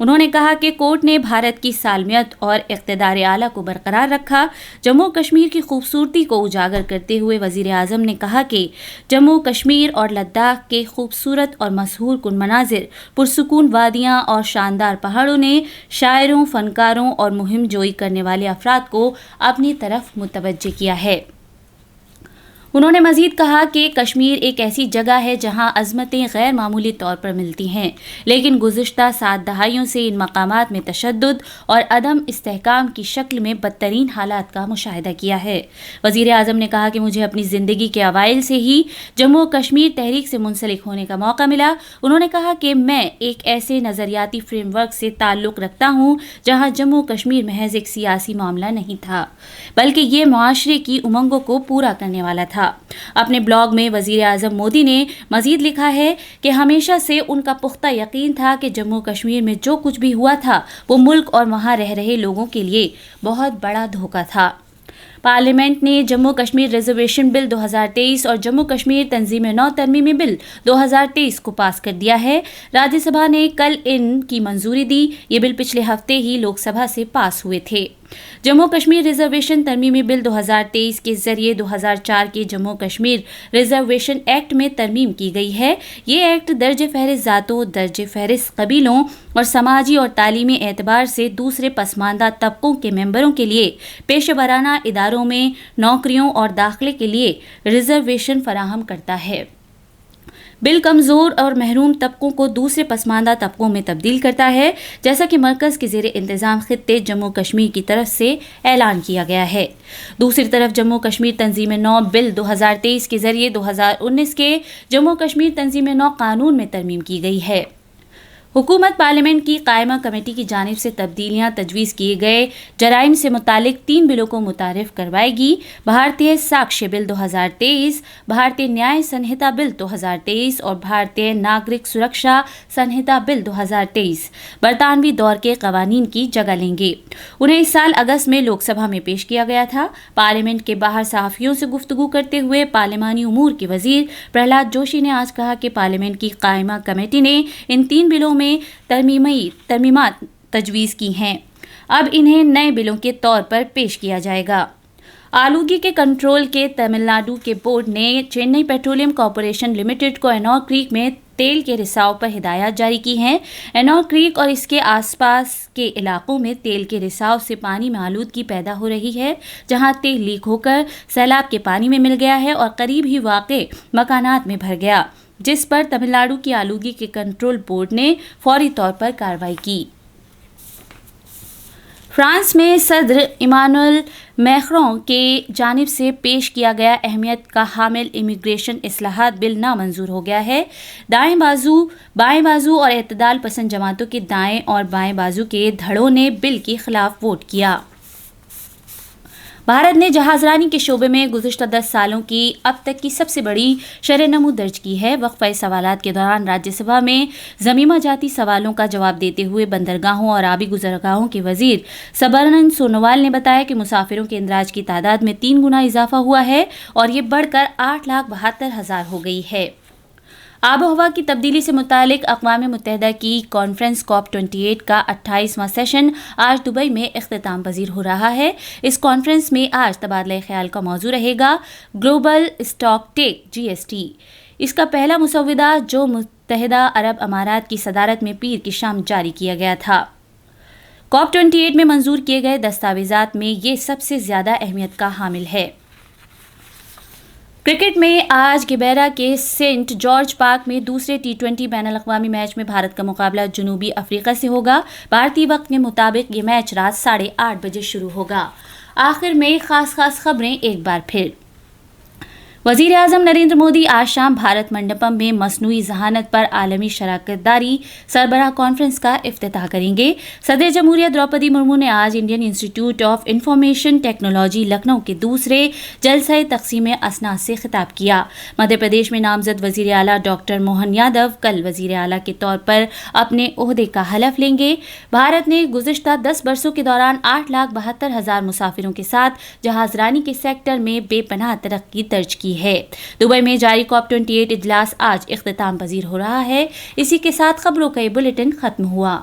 انہوں نے کہا کہ کورٹ نے بھارت کی سالمیت اور اقتدار اعلیٰ کو برقرار رکھا۔ جموں کشمیر کی خوبصورتی کو اجاگر کرتے ہوئے وزیر اعظم نے کہا کہ جموں کشمیر اور لداخ کے خوبصورت اور مسحور کن مناظر، پرسکون وادیاں اور شاندار پہاڑوں نے شاعروں، فنکاروں اور مہم جوئی کرنے والے افراد کو اپنی طرف متوجہ کیا ہے۔ انہوں نے مزید کہا کہ کشمیر ایک ایسی جگہ ہے جہاں عظمتیں غیر معمولی طور پر ملتی ہیں، لیکن گزشتہ 7 دہائیوں سے ان مقامات میں تشدد اور عدم استحکام کی شکل میں بدترین حالات کا مشاہدہ کیا ہے۔ وزیر اعظم نے کہا کہ مجھے اپنی زندگی کے اوائل سے ہی جموں و کشمیر تحریک سے منسلک ہونے کا موقع ملا۔ انہوں نے کہا کہ میں ایک ایسے نظریاتی فریم ورک سے تعلق رکھتا ہوں جہاں جموں و کشمیر محض ایک سیاسی معاملہ نہیں تھا، بلکہ یہ معاشرے کی امنگوں کو پورا کرنے والا تھا۔ اپنے بلاگ میں وزیر اعظم مودی نے مزید لکھا ہے کہ ہمیشہ سے ان کا پختہ یقین تھا کہ جموں کشمیر میں جو کچھ بھی ہوا تھا وہ ملک اور وہاں رہ رہے لوگوں کے لیے بہت بڑا دھوکہ تھا۔ پارلیمنٹ نے جموں کشمیر ریزرویشن بل 2023 اور جموں کشمیر تنظیم نو ترمیمی بل 2023 کو پاس کر دیا ہے۔ راجیہ سبھا نے کل ان کی منظوری دی۔ یہ بل پچھلے ہفتے ہی لوک سبھا سے پاس ہوئے تھے۔ جموں کشمیر ریزرویشن ترمیمی بل 2023 کے ذریعے 2004 کے جموں کشمیر ریزرویشن ایکٹ میں ترمیم کی گئی ہے۔ یہ ایکٹ درج فہرست ذاتوں، درج فہرست قبیلوں اور سماجی اور تعلیمی اعتبار سے دوسرے پسماندہ طبقوں کے ممبروں کے لیے پیشہ ورانہ اداروں میں نوکریوں اور داخلے کے لیے ریزرویشن فراہم کرتا ہے۔ بل کمزور اور محروم طبقوں کو دوسرے پسماندہ طبقوں میں تبدیل کرتا ہے، جیسا کہ مرکز کے زیر انتظام خطے جموں کشمیر کی طرف سے اعلان کیا گیا ہے۔ دوسری طرف جموں کشمیر تنظیم نو بل 2023 کے ذریعے 2019 کے جموں کشمیر تنظیم نو قانون میں ترمیم کی گئی ہے۔ حکومت پارلیمنٹ کی قائمہ کمیٹی کی جانب سے تبدیلیاں تجویز کیے گئے جرائم سے متعلق 3 بلوں کو متعارف کروائے گی۔ بھارتیہ ساکشیہ بل 2023، بھارتیہ نیائے سنہتا بل 2023 اور بھارتیہ ناگرک سرکشا سنہتا بل 2023 برطانوی دور کے قوانین کی جگہ لیں گے۔ انہیں اس سال اگست میں لوک سبھا میں پیش کیا گیا تھا۔ پارلیمنٹ کے باہر صحافیوں سے گفتگو کرتے ہوئے پارلیمانی امور کے وزیر پرہلاد جوشی نے آج کہا کہ پارلیمنٹ کی قائمہ کمیٹی نے ان 3 بلوں میں ترمیمات تجویز کی ہیں۔ اب انہیں نئے بلوں کے طور پر پیش کیا جائے گا۔ آلودگی کے کنٹرول کے تمل ناڈو کے بورڈ نے چینئی پیٹرولیم کارپوریشن لمیٹڈ کو انور کریک میں تیل کے رساؤ پر ہدایات جاری کی ہیں۔ انور کریک اور اس کے آس پاس کے علاقوں میں تیل کے رساؤ سے پانی میں آلودگی پیدا ہو رہی ہے، جہاں تیل لیک ہو کر سیلاب کے پانی میں مل گیا ہے اور قریب ہی واقع مکانات میں بھر گیا، جس پر تمل ناڈو کی آلودگی کے کنٹرول بورڈ نے فوری طور پر کارروائی کی۔ فرانس میں صدر ایمانوئل میخروں کی جانب سے پیش کیا گیا اہمیت کا حامل امیگریشن اصلاحات بل نامنظور ہو گیا ہے۔ دائیں بازو اور اعتدال پسند جماعتوں کے دائیں اور بائیں بازو کے دھڑوں نے بل کے خلاف ووٹ کیا۔ بھارت نے جہاز رانی کے شعبے میں گزشتہ 10 سالوں کی اب تک کی سب سے بڑی شرح نمو درج کی ہے۔ وقفہ سوالات کے دوران راجیہ سبھا میں ضمیمہ جاتی سوالوں کا جواب دیتے ہوئے بندرگاہوں اور آبی گزرگاہوں کے وزیر سربانند سونووال نے بتایا کہ مسافروں کے اندراج کی تعداد میں 3 گنا اضافہ ہوا ہے اور یہ بڑھ کر 8,72,000 ہو گئی ہے۔ آب و ہوا کی تبدیلی سے متعلق اقوام متحدہ کی کانفرنس COP28 کا 28واں سیشن آج دبئی میں اختتام پذیر ہو رہا ہے۔ اس کانفرنس میں آج تبادلہ خیال کا موضوع رہے گا گلوبل اسٹاک ٹیک GST۔ اس کا پہلا مسودہ جو متحدہ عرب امارات کی صدارت میں پیر کی شام جاری کیا گیا تھا۔ COP28 میں منظور کیے گئے دستاویزات میں یہ سب سے زیادہ اہمیت کا حامل ہے۔ کرکٹ میں آج گیبیرا کے سینٹ جارج پارک میں دوسرے T20 بین الاقوامی میچ میں بھارت کا مقابلہ جنوبی افریقہ سے ہوگا۔ بھارتی وقت کے مطابق یہ میچ رات 8:30 بجے شروع ہوگا۔ آخر میں خاص خبریں ایک بار پھر۔ وزیر اعظم نریندر مودی آج شام بھارت منڈپم میں مصنوعی ذہانت پر عالمی شراکت داری سربراہ کانفرنس کا افتتاح کریں گے۔ صدر جمہوریہ دروپدی مرمو نے آج انڈین انسٹی ٹیوٹ آف انفارمیشن ٹیکنالوجی لکھنؤ کے دوسرے جلسہ تقسیم اسناد سے خطاب کیا۔ مدھیہ پردیش میں نامزد وزیر اعلیٰ ڈاکٹر موہن یادو کل وزیر اعلیٰ کے طور پر اپنے عہدے کا حلف لیں گے۔ بھارت نے گزشتہ 10 برسوں کے دوران 8,72,000 مسافروں کے ساتھ جہاز رانی کے سیکٹر میں بے پناہ ترقی درج کی ہے۔ دبئی میں جاری COP28 اجلاس آج اختتام پذیر ہو رہا ہے۔ اسی کے ساتھ خبروں کا یہ بلیٹن ختم ہوا۔